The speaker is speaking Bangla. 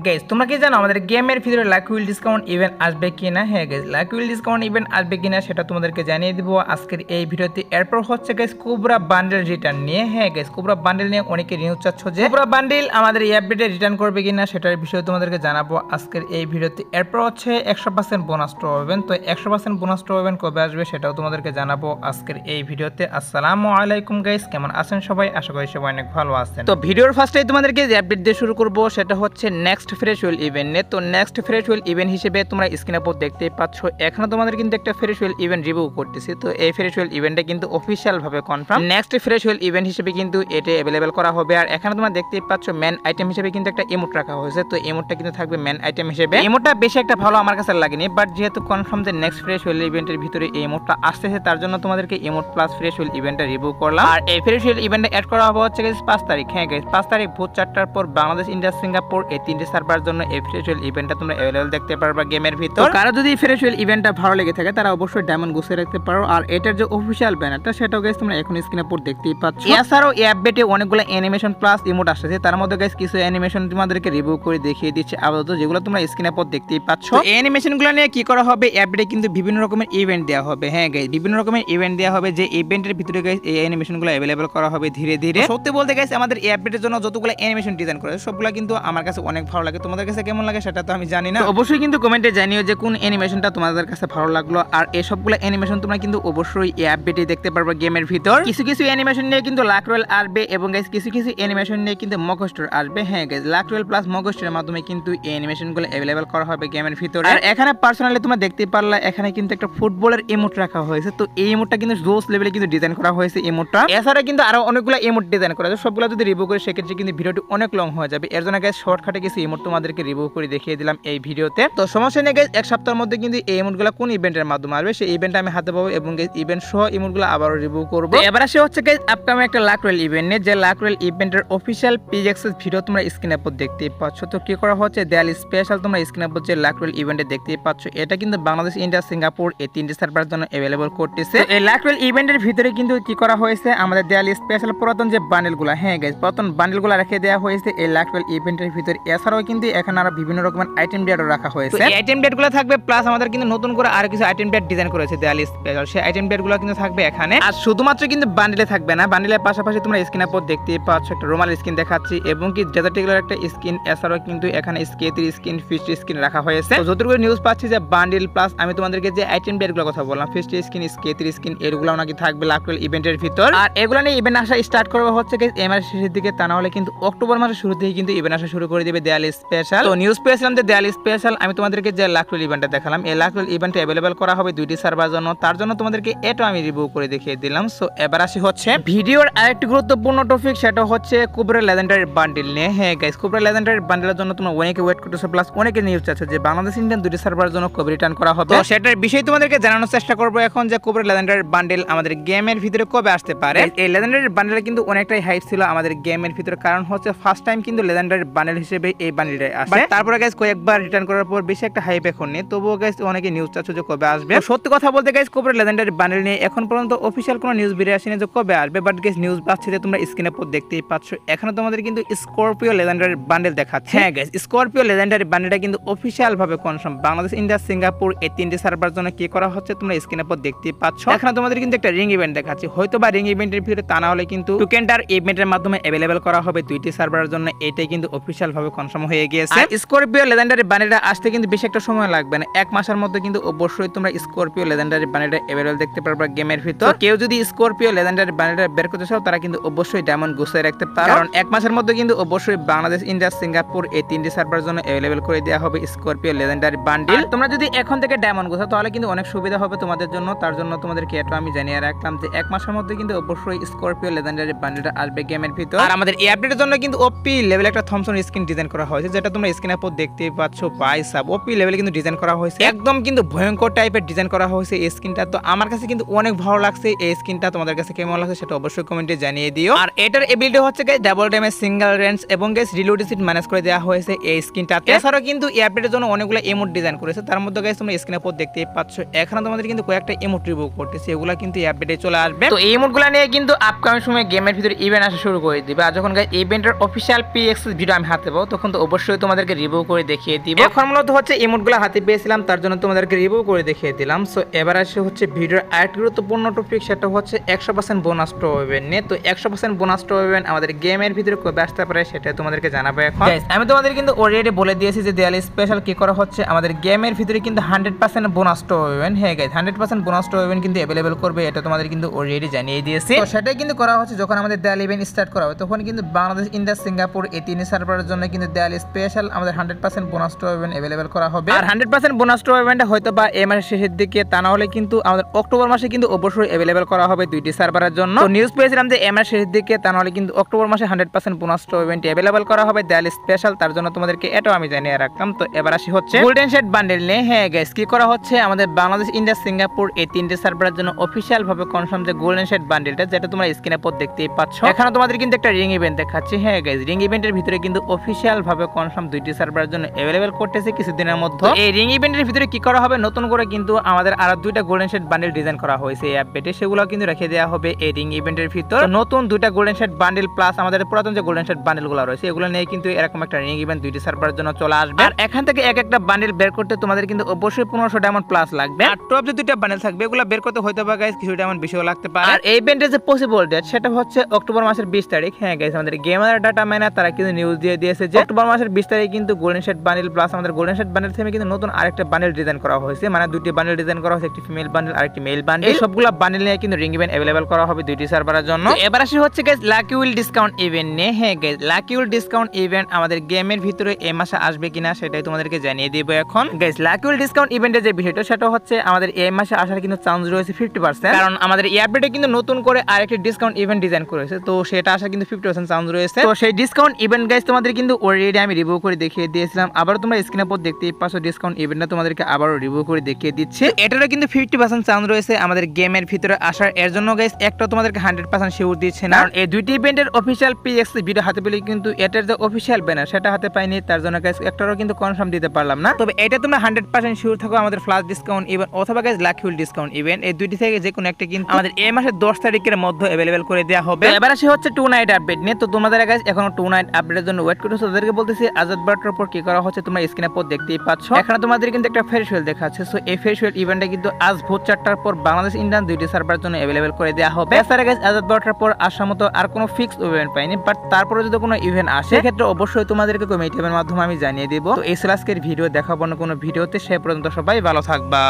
গাইস তোমরা কি জানো আমাদের গেমের ভিতরে লাকি উইল ডিসকাউন্ট ইভেন্ট আসবে কিনা? হ্যাঁ guys, lucky will discount event আসবে কিনা সেটা তোমাদেরকে জানিয়ে দিব আজকের এই ভিডিওতে। এরপর হচ্ছে গাইস কোবরা বান্ডেল রিটার্ন নিয়ে। হ্যাঁ গাইস, কোবরা বান্ডেল নিয়ে অনেকে নিউজ চাচ্ছ যে কোবরা বান্ডেল আমাদের এই আপডেটে রিটার্ন করবে কিনা সেটার বিষয়ে তোমাদেরকে জানাবো আজকের এই ভিডিওতে। এরপর হচ্ছে 100% বোনাস ট্রো ইভেন্ট, তো 100% বোনাস ট্রো ইভেন্ট কবে আসবে সেটাও তোমাদেরকে জানাবো আজকের এই ভিডিওতে। আসসালামু আলাইকুম গাইস, কেমন আছেন সবাই? আশা করি সবাই অনেক ভালো আছেন। তো ভিডিওর ফার্স্টেই তোমাদেরকে যে আপডেট দিয়ে শুরু করব সেটা হচ্ছে নেক্সট ফ্রেশ উইল ইভেন্ট। তো নেক্সট ফ্রেশ উইল ইভেন্ট হিসেবে তোমরা স্ক্রিনের উপর দেখতেই পাচ্ছ, এখানে তোমাদের কিন্তু একটা ফ্রেশ উইল ইভেন্ট রিভিউ করতেছি। তো এই ফ্রেশ উইল ইভেন্টটা কিন্তু অফিশিয়াল ভাবে confirm next fresh will event হিসেবে কিন্তু এটা अवेलेबल করা হবে। আর এখানে তোমরা দেখতেই পাচ্ছ মেন আইটেম হিসেবে কিন্তু একটা ইমোট রাখা হয়েছে। তো ইমোটটা কিন্তু থাকবে মেন আইটেম হিসেবে। ইমোটটা বেশি একটা ভালো আমার কাছে লাগেনি, বাট যেহেতু কনফার্ম যে নেক্সট ফ্রেশ উইল ইভেন্টের ভিতরে এই ইমোটটা আসতেছে, তার জন্য তোমাদেরকে ইমোট প্লাস ফ্রেশ উইল ইভেন্টটা রিভিউ করলাম। আর এই ফ্রেশ উইল ইভেন্টে অ্যাড করা হবে হচ্ছে 5 তারিখ। হ্যাঁ গাইস, 5 তারিখ ভোর 4টার পর বাংলাদেশ, ইন্ডিয়া, সিঙ্গাপুর এই তিনটে সার্ভার জন্য এই ফ্রেশ উইল ইভেন্টটা তোমরা अवेलेबल দেখতে পারবা গেমের ভিতর। কারো যদি ফ্রেশ উইল ইভেন্টটা ভালো লেগে থাকে তারা অবশ্যই ডায়মন্ড গুছিয়ে রাখতে পারো। আর এটার যে অফিশিয়াল ব্যানারটা সেটাও গাইস তোমরা এখন স্ক্রিনের উপর দেখতেই পাচ্ছ। এছাড়াও এই আপডেটে অনেকগুলো অ্যানিমেশন প্লাস ইমোট আসছে, তার মধ্যে গাইস কিছু অ্যানিমেশন তোমাদেরকে রিভিউ করে দেখিয়ে দিচ্ছি আপাতত, যেগুলো তোমরা স্ক্রিনের উপর দেখতেই পাচ্ছ। এই অ্যানিমেশনগুলো নিয়ে কি করা হবে, এই আপডেটে কিন্তু বিভিন্ন রকমের ইভেন্ট দেওয়া হবে। হ্যাঁ গাইস, বিভিন্ন রকমের ইভেন্ট দেওয়া হবে, যে ইভেন্টের ভিতরে গাইস এই অ্যানিমেশনগুলো अवेलेबल করা হবে ধীরে ধীরে। সত্যি বলতে গাইস আমাদের এই আপডেটের জন্য যতগুলো অ্যানিমেশন ডিজাইন করেছে সবগুলো কিন্তু আমার কাছে অনেক ভালো লাগে। তোমাদের কাছে কেমন লাগে সেটা তো আমি জানি না, অবশ্যই কিন্তু কমেন্টে জানিও যে কোন অ্যানিমেশনটা তোমাদের কাছে ভালো লাগলো। আর এই সবগুলো অ্যানিমেশন তোমরা কিন্তু অবশ্যই এই আপডেটে দেখতে পারবে গেমের ভিতর। কিছু কিছু অ্যানিমেশন নিয়ে কিন্তু লাক রয়েল আসবে এবং গাইস কিছু কিছু অ্যানিমেশন নিয়ে কিন্তু মক স্টোর আসবে। হ্যাঁ guys, lakh royal plus mock স্টোরের মাধ্যমে কিন্তু এই অ্যানিমেশনগুলো अवेलेबल করা হবে গেমের ভিতরে। আর এখানে পার্সোনালি তোমরা দেখতে পারলা এখানে কিন্তু একটা ফুটবলের ইমোট রাখা হয়েছে। তো এই ইমোটটা কিন্তু জোস লেভেলে কিন্তু ডিজাইন করা হয়েছে ইমোটটা। এছাড়া কিন্তু আরো অনেকগুলো ইমোট ডিজাইন করা আছে, সবগুলো যদি রিভিউ করি সেক্ষেত্রে কিন্তু ভিডিওটি অনেক লং হয়ে যাবে। এর জন্য গাইস শর্টকাটে কিছু ইমোট তোমাদেরকে রিভিউ করে দেখিয়ে দিলাম এই ভিডিওতে। তো সমস্যা নেই গাইস, এক সপ্তাহের মধ্যে কিন্তু এই ইমোটগুলো কোন ইভেন্টের মাধ্যমে আসবে সেই ইভেন্টটা আমি হাতে পাবো এবং গাইস ইভেন্ট সহ ইমোটগুলো আবারও রিভিউ করব। এবার আসে হচ্ছে গাইস আপকামিং একটা লাক রয়েল ইভেন্ট নিয়ে, যে লাক রয়েল ইভেন্টের অফিশিয়াল পেজ অ্যাক্সেস ভিডিও তোমরা স্ক্রিনের উপর দেখতেই পাচ্ছ। তো কি করা হচ্ছে, দেয়ালি স্পেশাল তোমরা স্ক্রিনের উপর যে লাক রয়েল ইভেন্টে দেখতেই পাচ্ছ, এটা কিন্তু বাংলাদেশ, ইন্ডিয়া, সিঙ্গাপুর এই তিনটি সার্ভারের জন্য अवेलेबल করতেছে। এই লাক রয়েল ইভেন্টের ভিতরে কিন্তু কি করা হয়েছে, আমাদের দেয়ালি স্পেশাল পুরাতন যে বান্ডেলগুলো, হ্যাঁ গাইস পুরাতন বান্ডেলগুলো রেখে দেওয়া হয়েছে এই লাক রয়েল ইভেন্টের ভিতরে। এছাড়াও কিন্তু এখানে আরো বিভিন্ন রকমের আইটেম ডেটও রাখা হয়েছে। এই আইটেম ডেটগুলো থাকবে, প্লাস আমাদের কিন্তু নতুন করে আরো কিছু আইটেম ডেট ডিজাইন করেছে দেয়ালি স্পেশাল, সেই আইটেম ডেটগুলো কিন্তু থাকবে এখানে। আর শুধুমাত্র কিন্তু বান্ডেলে থাকবে না, বান্ডেলের পাশাপাশি তোমরা স্ক্রিনের উপর দেখতেই পাচ্ছ একটা রোমাল স্কিন দেখাচ্ছি এবং কি ডেজার্টিকুলার একটা স্কিন। এছাড়াও কিন্তু এখানে স্কেটির স্কিন, ফিস্ট স্কিন রাখা হয়েছে। তো যতটুকু নিউজ পাচ্ছি যে বান্ডেল প্লাস আমি তোমাদেরকে যে আইটেম ডেটগুলোর কথা বললাম, ফিস্ট স্কিন, স্কেটির স্কিন, এগুলো নাকি থাকবে লাক রয়েল ইভেন্টের ভিতর। আর এগুলো নিয়ে ইভেন্ট আসা স্টার্ট করবে হচ্ছে এই মাসের শেষের দিকে, তা না হলে কিন্তু অক্টোবর মাসের শুরু থেকে কিন্তু ইভেন্ট আসা শুরু করে দিবে দেয়ালি স্পেশাল। তো নিউজ পেয়েছিলাম যে দেয়ালি স্পেশাল আমি তোমাদেরকে যে লাক রয়েল ইভেন্টটা দেখালাম, এই লাক রয়েল ইভেন্টে अवेलेबल করা হবে দুইটি সার্ভার জন্য, তার জন্য তোমাদেরকে এটা আমি রিভিউ করে দেখিয়ে দিলাম। সো এবার আসি হচ্ছে ভিডিওর আরেকটি গুরুত্বপূর্ণ টপিক, সেটা হচ্ছে কোবরা লেজেন্ডারি বান্ডেল নিয়ে। হ্যাঁ গাইস, কোবরা লেজেন্ডারি বান্ডেলের জন্য তোমরা অনেকে ওয়েট করতেছো, প্লাস অনেকে নিউজ চাচ্ছ যে বাংলাদেশ, ইন্ডিয়ান দুটি সার্ভারের জন্য কবে রিটার্ন করা হবে। তো সেটার বিষয়ে তোমাদেরকে জানানোর চেষ্টা করব এখন যে কোবরা লেজেন্ডারি বান্ডেল আমাদের গেমের ভিতরে কবে আসতে পারে। এই লেজেন্ডারি বান্ডেলে কিন্তু অনেকটাই হাইপ ছিল আমাদের গেমের ভিতরে, কারণ হচ্ছে ফার্স্ট টাইম কিন্তু লেজেন্ডারি বান্ডেল হিসেবে এই বান্ডেলটা আসে। তারপরে গাইস কয়েকবার রিটার্ন করার পর বেশি একটা হাইপ এখন নেই, তবুও গাইস অনেকে নিউজ চাচ্ছ যে কবে আসবে। সত্যি কথা বলতে গাইস কোবরা লেজেন্ডারি বান্ডেল নিয়ে এখন পর্যন্ত অফিশিয়াল কোনো নিউজ বেরিয়ে আসেনি যে কবে আসবে, বাট গাইস নিউজ পাচ্ছি যে তোমরা স্ক্রিনের উপর দেখতেই পাচ্ছ এখানে তোমাদের কিন্তু স্করপিও লেজেন্ডারি বান্ডেল দেখাচ্ছে। হ্যাঁ গাইস, স্করপিও লেজেন্ডারি বান্ডেলটা কিন্তু অফিশিয়াল ভাবে কনফার্ম বাংলাদেশ, ইন্ডিয়া, সিঙ্গাপুর এই তিনটি সার্ভার জন্য কি করা হচ্ছে তোমরা স্ক্রিনের উপর দেখতেই পাচ্ছ। এখানে তোমাদের কিন্তু একটা রিং ইভেন্ট দেখাচ্ছে, হয়তো বা রিং ইভেন্টের ভিতরে, তা না হলে কিন্তু টোকেনটার ইভেন্টের মাধ্যমে अवेलेबल করা হবে দুইটি সার্ভারের জন্য। এটাই কিন্তু অফিশিয়াল ভাবে কনফার্ম হয়ে গিয়েছে। স্করপিও লেজেন্ডারি বান্ডেলটা আসতে কিন্তু বেশি একটা সময় লাগবে না, এক মাসের মধ্যে কিন্তু অবশ্যই তোমরা স্করপিও লেজেন্ডারি বান্ডেলটা अवेलेबल দেখতে পারবে গেমের ভিতর। কেউ যদি স্করপিও লেজেন্ডারি বান্ডেলটা বের করতে চাও তারা কিন্তু অবশ্যই ডায়মন্ড গুছিয়ে রাখতে পারো, কারণ এক মাসের মধ্যে কিন্তু অবশ্যই বাংলাদেশ, ইন্ডিয়া, সিঙ্গাপুর এই তিনটি সার্ভারের জন্য अवेलेबल করে দেওয়া হবে স্করপিও লেজেন্ডারি বান্ডেল। তোমরা যদি এখন থেকে ডায়মন্ড গুছাও তাহলে কিন্তু অনেক সুবিধা হবে তোমাদের জন্য, তার জন্য তোমাদেরকে এটা আমি জানিয়ে রাখলাম যে এক মাসের মধ্যে কিন্তু অবশ্যই স্করপিও লেজেন্ডারি বান্ডেলটা আসবে গেমের ভিতর। আর আমাদের এই আপডেটের জন্য কিন্তু ওপি লেভেল একটা থমসন স্কিন ডিজাইন করা হয়েছে, যেটা তোমরা স্ক্রিনের উপর দেখতেই পাচ্ছ। বাই সাব ওপি লেভেলে কিন্তু ডিজাইন করা হয়েছে, একদম কিন্তু ভয়ঙ্কর টাইপের ডিজাইন করা হয়েছে এই স্কিনটা। তো আমার কাছে কিন্তু অনেক ভালো লাগছে এই স্কিনটা, তোমাদের কাছে কেমন লাগছে সেটা অবশ্যই কমেন্টে জানিয়ে দিও। আর এটার এবিলিটি হচ্ছে guys double damage, single range এবং গাইস রিলোড স্পিড ম্যানেজ করে দেওয়া হয়েছে এই স্কিনটাতে। এছাড়াও কিন্তু এই আপডেটের জন্য অনেকগুলো ইমোট ডিজাইন করেছে, তার মধ্যে গাইস তোমরা স্ক্রিনের উপর দেখতেই পাচ্ছ এখানে তোমাদের কিন্তু কয়েকটা ইমোট রিভিউ করতেছে, এগুলো কিন্তু এই আপডেটে চলে আসবে। তো এই ইমোটগুলো নিয়ে কিন্তু আপকামিং সময় গেমের ভিতরে ইভেন্ট আসা শুরু করে দিবে। আর যখন গাইস ইভেন্টের অফিশিয়াল পিএক্স ভিডিও আমি হাতে পাবো তখন তো অবশ্যই তোমাদেরকে রিভিউ করে দেখিয়ে দিব। এখন মূলত হচ্ছে ইমোটগুলো হাতে পেয়েছিলাম, তার জন্য তোমাদেরকে রিভিউ করে দেখিয়ে দিলাম। সো এবার আসে হচ্ছে ভিডিওর আরেকটি গুরুত্বপূর্ণ টপিক, সেটা হচ্ছে 100% বোনাস টপ ইভেন্ট নিয়ে। তো 100% বোনাস টপ ইভেন্ট আমাদের গেমের ভিতরে কবে আসতে পারে সেটা তোমাদেরকে জানাবো এখন। আমি তোমাদের কিন্তু অলরেডি বলে দিয়েছি যে দিওয়ালি স্পেশাল কি করা হচ্ছে আমাদের গেমের ভিতরে কিন্তু 100% বোনাস টপ ইভেন্ট। হ্যাঁ গাইস, 100% বোনাস টপ ইভেন্ট কিন্তু অ্যাভেলেবল করবে, এটা তোমাদের কিন্তু অলরেডি জানিয়ে দিয়েছি। তো সেটাই কিন্তু করা হচ্ছে যখন আমাদের দিওয়ালি ইভেন্ট স্টার্ট করা হবে, তখন কিন্তু বাংলাদেশ, ইন্ডিয়া, সিঙ্গাপুর এই তিনটি সার্ভারের জন্য কিন্তু দিওয়ালি স্পেশাল আমাদের 100% বোনাস টপ ইভেন্ট অ্যাভেলেবল করা হবে। আর 100% বোনাস টপ ইভেন্ট হয়তো বা এই মাসের শেষের দিকে, তা না হলে কিন্তু আমাদের অক্টোবর মাসে কিন্তু অবশ্যই অ্যাভেলেবল করা হবে দুইটি সার্ভারের জন্য। তো নিউজ পেয়েছিলাম যে এই মাসের শেষের দিকে, তা না হলে কিন্তু অক্টোবর মাসে 100% বোনাস টপ ইভেন্ট অ্যাভেলেবল করা হবে দিওয়ালি স্পেশাল, তার জন্য তোমাদেরকে এটাও আমি জানিয়ে রাখলাম। তো এবার আসি হচ্ছে গোল্ডেন শেড বান্ডেল নিয়ে। হ্যাঁ গাইস, কি করা হচ্ছে আমাদের বাংলাদেশ, ইন্ডিয়া, সিঙ্গাপুর এই তিনটি সার্ভারের জন্য অফিশিয়াল ভাবে কনফার্ম যে গোল্ডেন শেড বান্ডেলটা, যেটা তোমরা স্ক্রিনে পর দেখতেই পাচ্ছ। এখানে তোমাদের কিন্তু একটা রিং ইভেন্ট দেখাচ্ছি। হ্যাঁ গাইস, রিং ইভেন্টের ভিতরে কিন্তু অফিশিয়াল ভাবে কনফার্ম দুইটি সার্ভারের জন্য অ্যাভেলেবল করতেছে কিছুদিনের মধ্যে। এই রিং ইভেন্টের ভিতরে কি করা হবে, নতুন করে কিন্তু আমাদের আরো দুইটা গোল্ডেন শেড বান্ডেল ডিজাইন করা হয়েছে এই আপডেটে, সেগুলো কিন্তু রেখে দেওয়া হবে এই রিং ইভেন্টের ভিতর। নতুন দুইটা গোল্ডেন শেড বান্ডেল প্লাস আমাদের পুরাতন যে গোল্ডেন শেড বান্ডেলগুলো রয়েছে, এগুলো নিয়ে কিন্তু এরকম একটা রিং ইভেন্ট দুইটি সার্ভারের জন্য চলে আসবে। আর এখান থেকে এক একটা বান্ডেল বের করতে তোমাদের কিন্তু অবশ্যই 1500 ডায়মন্ড প্লাস লাগবে। আর টপ যে দুইটা বান্ডেল থাকবে, এগুলো বের করতে হয়তো বা গাইস কিছু ডায়মন্ড বেশিও লাগতে পারে। আর এই ইভেন্টের যে পসিবল ডেট, সেটা হচ্ছে অক্টোবর মাসের 20 তারিখ। হ্যাঁ গাইস, আমাদের গেমার ডাটা ম্যানার তারা কিন্তু নিউজ দিয়ে দিয়েছে যে অক্টোবর মাসের 20 তারিখ কিন্তু গোল্ডেন শেড বান্ডেল প্লাস আমাদের গোল্ডেন শেড বান্ডেল থেকে কিন্তু নতুন আরেকটা বান্ডেল ডিজাইন করা হয়েছে। মানে দুটি বান্ডেল ডিজাইন করা হয়েছে, একটি ফিমেল বান্ডেল আর একটি মেল বান্ডেল। এই সবগুলা বান্ডেল নিয়ে কিন্তু রিং ইভেন্ট অ্যাভেলেবল করা হবে দুইটি সার্ভারের জন্য। এবার আসি হচ্ছে guys lucky will discount event নিয়ে। হ্যাঁ guys, lucky will discount event আমাদের গেমের ভিতরে এই মাসে আসবে কিনা সেটাই তোমাদেরকে জানিয়ে দিব এখন। গাইস, লাকি উইল ডিসকাউন্ট ইভেন্টের যে বিষয়টা, সেটা হচ্ছে আমাদের এই মাসে আসার কিন্তু চান্স রয়েছে 50%, কারণ আমাদের এই আপডেটে কিন্তু নতুন করে আরেকটি ডিসকাউন্ট ইভেন্ট ডিজাইন করেছে। তো সেটা আসার কিন্তু 50% চান্স রয়েছে। তো সেই ডিসকাউন্ট ইভেন্ট গাইস তোমাদের কিন্তু অলরেডি আমি রিভিউ করে দেখিয়ে দিয়েছিলাম। আবার তোমরা স্ক্রিনে পর দেখতেই পাচ্ছ ডিসকাউন্ট ইভেন্টটা তোমাদেরকে আবারও রিভিউ করে দেখিয়ে দিচ্ছি। এটারও কিন্তু 50% চান্স রয়েছে আমাদের গেমের ভিতরে আসার। এর জন্য গাইস একটা তোমাদেরকে 100% শিওর দিচ্ছে না, কারণ এই দুইটি ইভেন্টের অফিশিয়াল পিএক্স ভিডিও হাতে পেলে কিন্তু এটার যে অফিশিয়াল ব্যানার সেটা হাতে পাইনি, তার জন্য গাইস একটারও কিন্তু কনফার্ম দিতে পারলাম না। তবে এটা তোমরা 100% শিওর থাকো আমাদের ফ্ল্যাশ ডিসকাউন্ট ইভেন্ট অথবা guys lucky will discount event, এই দুইটি থেকে যে কোনো একটা কিন্তু আমাদের এই মাসের 10 তারিখের মধ্যে অ্যাভেলেবল করে দেওয়া হবে। এবার আসি হচ্ছে 2 নাইট আপডেট নিয়ে। তো তোমাদের গাইস এখনো 2 নাইট আপডেটের জন্য ওয়েট করতেছো, তাদেরকে বলতেছি আজাদ বার্টার উপর কি করা হচ্ছে তোমরা স্ক্রিনে পর দেখতেই পাচ্ছ। এখানে তোমাদের কিন্তু একটা ফেয়ারওয়েল দেখাচ্ছে। সো এই ফেয়ারওয়েল ইভেন্টটা কিন্তু আজ ভোর 4টার পর বাংলাদেশ, ইন্ডিয়ান দুইটি সার্ভারের জন্য অ্যাভেলেবল করে দেওয়া হবে। এছাড়া গাইস আজাদ বার্টার পর আসার মতো আর কোনো ফিক্স ইভেন্ট পাইনি, বাট তারপরে যদি কোনো ইভেন্ট আসে সেক্ষেত্রে অবশ্যই তোমাদেরকে কমেন্টের মাধ্যমে আমি জানিয়ে দেব। তো এই আজকের ভিডিও দেখাবো না কোনো ভিডিওতে, সে পর্যন্ত সবাই ভালো থাকবা।